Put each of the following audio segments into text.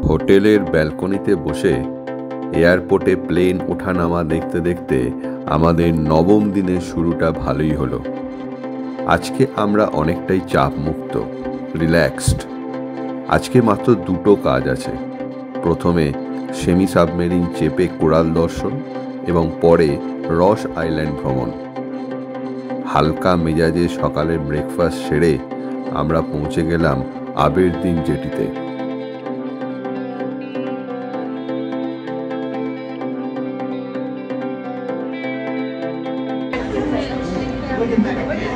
হোটেলের ব্যালকনিতে বসে এয়ারপোর্টে প্লেন ওঠানামা দেখতে দেখতে আমাদের নবম দিনের শুরুটা ভালোই হলো। আজকে আমরা অনেকটাই চাপমুক্ত, রিল্যাক্সড। আজকে মাত্র দুটো কাজ আছে। প্রথমে সেমি সাবমেরিন চেপে কোরাল দর্শন এবং পরে রস আইল্যান্ড ভ্রমণ। হালকা মেজাজে সকালের ব্রেকফাস্ট সেরে আমরা পৌঁছে গেলাম আবেরদিন জেটিতে।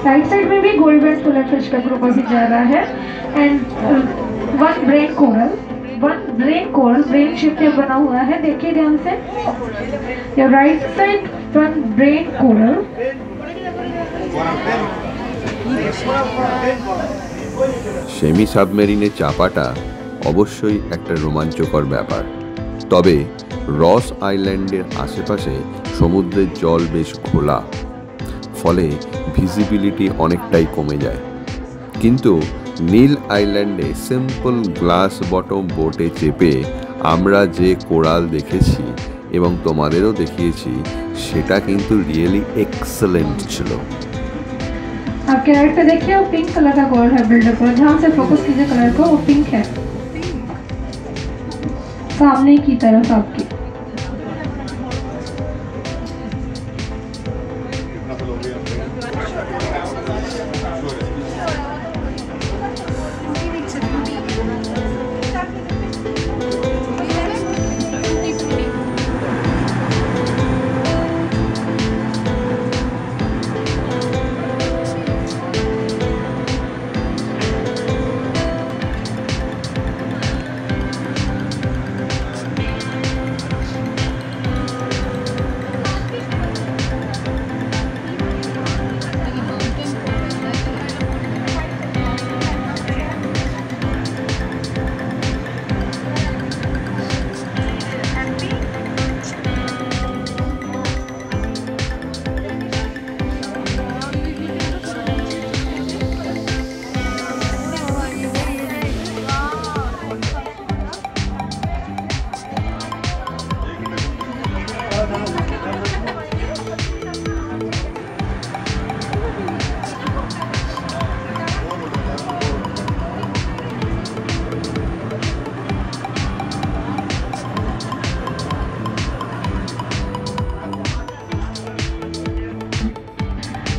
राइट साइड में भी गोल्ड बेल्ट फुलर फिश का ग्रुप अभी जा रहा है and one brain coral brain shape में बना हुआ है। देखिए ध्यान से, your right side one brain coral. Semi সাবমেরিনে চাপাটা অবশ্যই একটা রোমাঞ্চকর ব্যাপার, তবে রস আইল্যান্ডের আশেপাশে সমুদ্রের জল বেশ খোলা, ফলে ভিজিবিলিটি অনেকটাই কমে যায়। কিন্তু নীল আইল্যান্ডে সিম্পল গ্লাস বটম বোটে চেপে আমরা যে কোরাল দেখেছি এবং তোমাদেরও দেখিয়েছি, সেটা কিন্তু রিয়েলি এক্সেলেন্ট ছিল। आपके राइट पे देखिए वो पिंक कलर का कोरल है बिल्डर पर, ध्यान से फोकस कीजिए कलर को, वो पिंक है सामने की तरफ आपकी।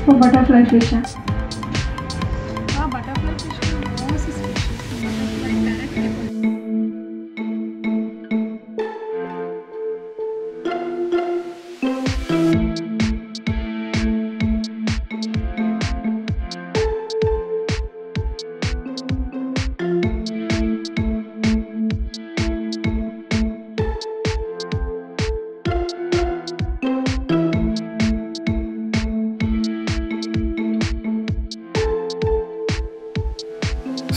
वो बटरफ्लाई फिश है। बटरफ्लाई फिश बहुत सी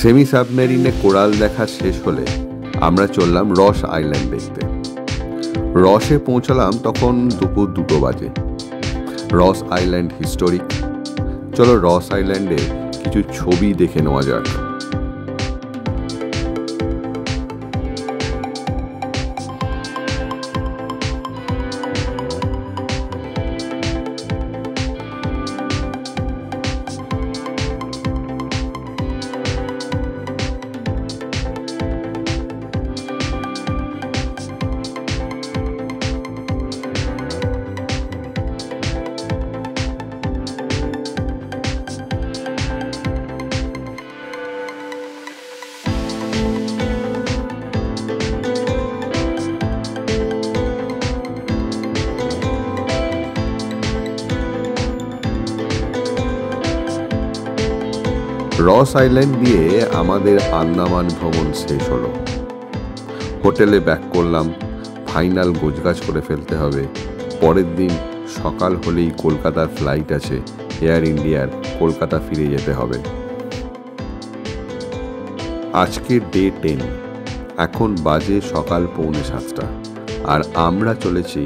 সেমি সাবমেরিনে কোরাল দেখা শেষ হলে আমরা চললাম রস আইল্যান্ড দেখতে। রসে পৌঁছালাম তখন দুপুর 2 বাজে। রস আইল্যান্ড হিস্টোরিক। চলো রস আইল্যান্ডে কিছু ছবি দেখে নেওয়া যাক। রস আইল্যান্ড দিয়ে আমাদের আন্দামান ভ্রমণ শেষ হলো। হোটেলে ব্যাক করলাম, ফাইনাল গোছগাছ করে ফেলতে হবে। পরের দিন সকাল হলেই কলকাতার ফ্লাইট আছে, এয়ার ইন্ডিয়ার, কলকাতা ফিরে যেতে হবে। আজকে ডে 10, এখন বাজে সকাল 6:45 আর আমরা চলেছি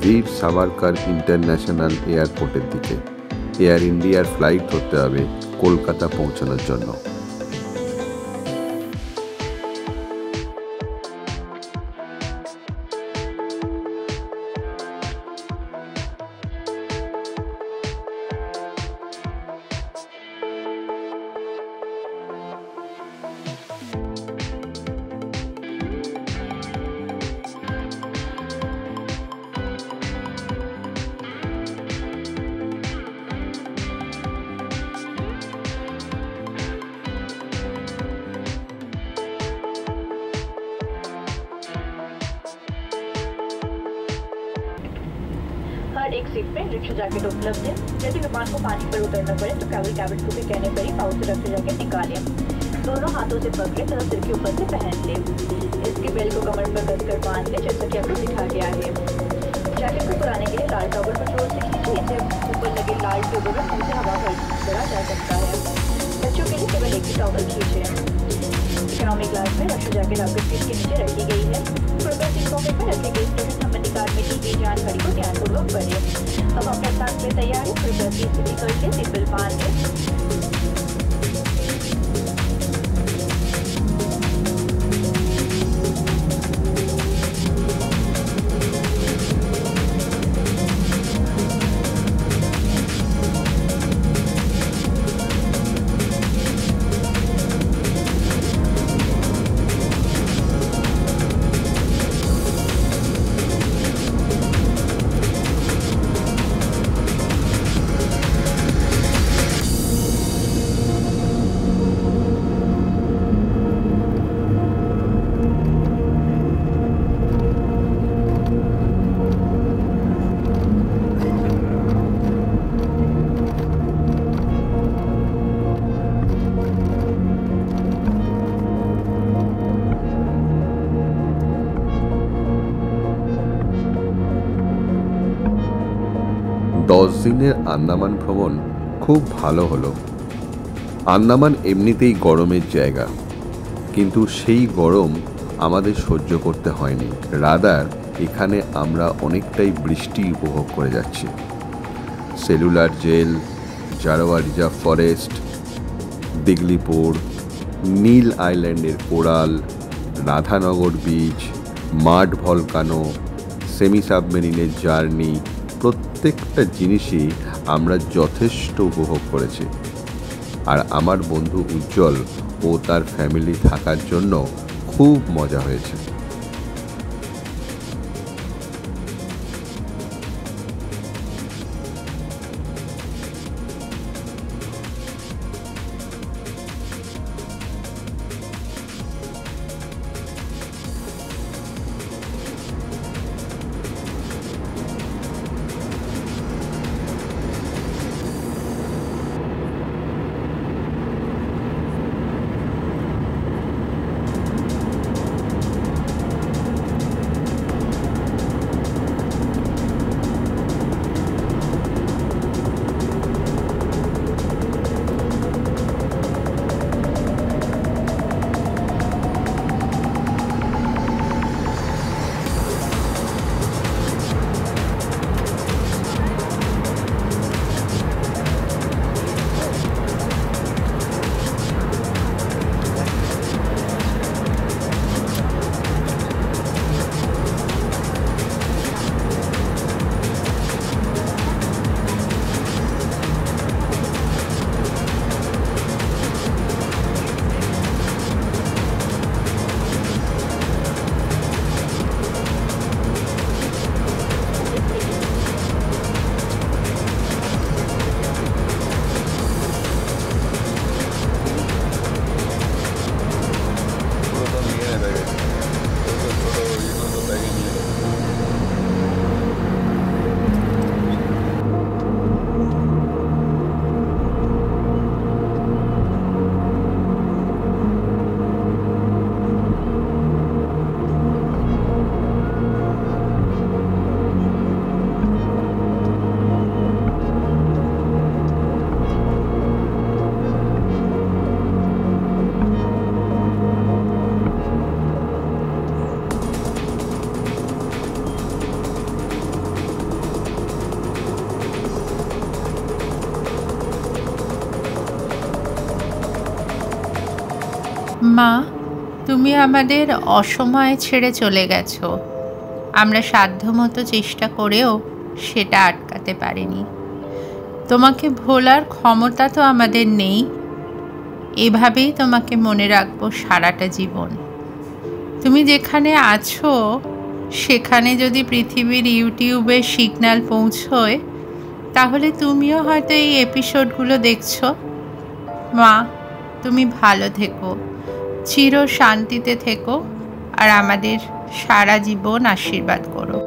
বীর সাভারকর ইন্টারন্যাশনাল এয়ারপোর্টের দিকে। এয়ার ইন্ডিয়ার ফ্লাইট ধরতে হবে কলকাতা পৌঁছানোর জন্য। हर एक सीट पे रिक्शा जैकेट उपलब्ध है। यदि विमान को पानी पर उतरना पड़े तो ट्रैवल कैबिन क्रू के कहने पर ही पाउच से रक्षा जैकेट निकालें, दोनों हाथों से पकड़े तथा सिर के ऊपर से पहन ले। इसके बेल्ट को कमर पर कसकर बांध ले, जैसा कि आपको दिखा गया है। जैकेट को खुलाने के लिए लाल टॉवल को जोर से खींचे, इसे ऊपर लगे लाल ट्यूब में मुंह से हवा भरा जा सकता है। बच्चों के लिए केवल एक ही टॉवल खींचे। इकोनॉमी क्लास में रक्षा जैकेट आपके सीट के नीचे रखी गई है। कृपया सीट पॉकेट में रखे गए स्टेशन संबंधी कार्ड में दी गई जानकारी को ध्यानपूर्वक पढ़ें। अब अपने स्थान पे तैयार है, कृपया सीट स्थिति करके सीट बेल्ट बांध लें। 10 দিনের আন্দামান ভ্রমণ খুব ভালো হলো। আন্দামান এমনিতেই গরমের জায়গা, কিন্তু সেই গরম আমাদের সহ্য করতে হয়নি। রাদার এখানে আমরা অনেকটাই বৃষ্টি উপভোগ করে যাচ্ছি। Cellular jail, Jarawa reserve forest, Diglipur, Neil আইল্যান্ডের coral, Radhanagar beach, mud volcano, semi সাবমেরিনের জার্নি, প্রত্যেকটা জিনিসই আমরা যথেষ্ট উপভোগ করেছি। আর আমার বন্ধু উজ্জ্বল ও তার ফ্যামিলি থাকার জন্য খুব মজা হয়েছে। মা, তুমি আমাদের অসময়ে ছেড়ে চলে গেছো। আমরা সাধ্যমতো চেষ্টা করেও সেটা আটকাতে পারিনি। তোমাকে ভোলার ক্ষমতা তো আমাদের নেই। এভাবেই তোমাকে মনে রাখবো সারাটা জীবন। তুমি যেখানে আছো সেখানে যদি পৃথিবীর ইউটিউবে সিগন্যাল পৌঁছয় তাহলে তুমিও হয়তো এই এপিসোডগুলো দেখছো। মা, তুমি ভালো থেকো, চির শান্তিতে থেকো আর আমাদের সারা জীবন আশীর্বাদ করো।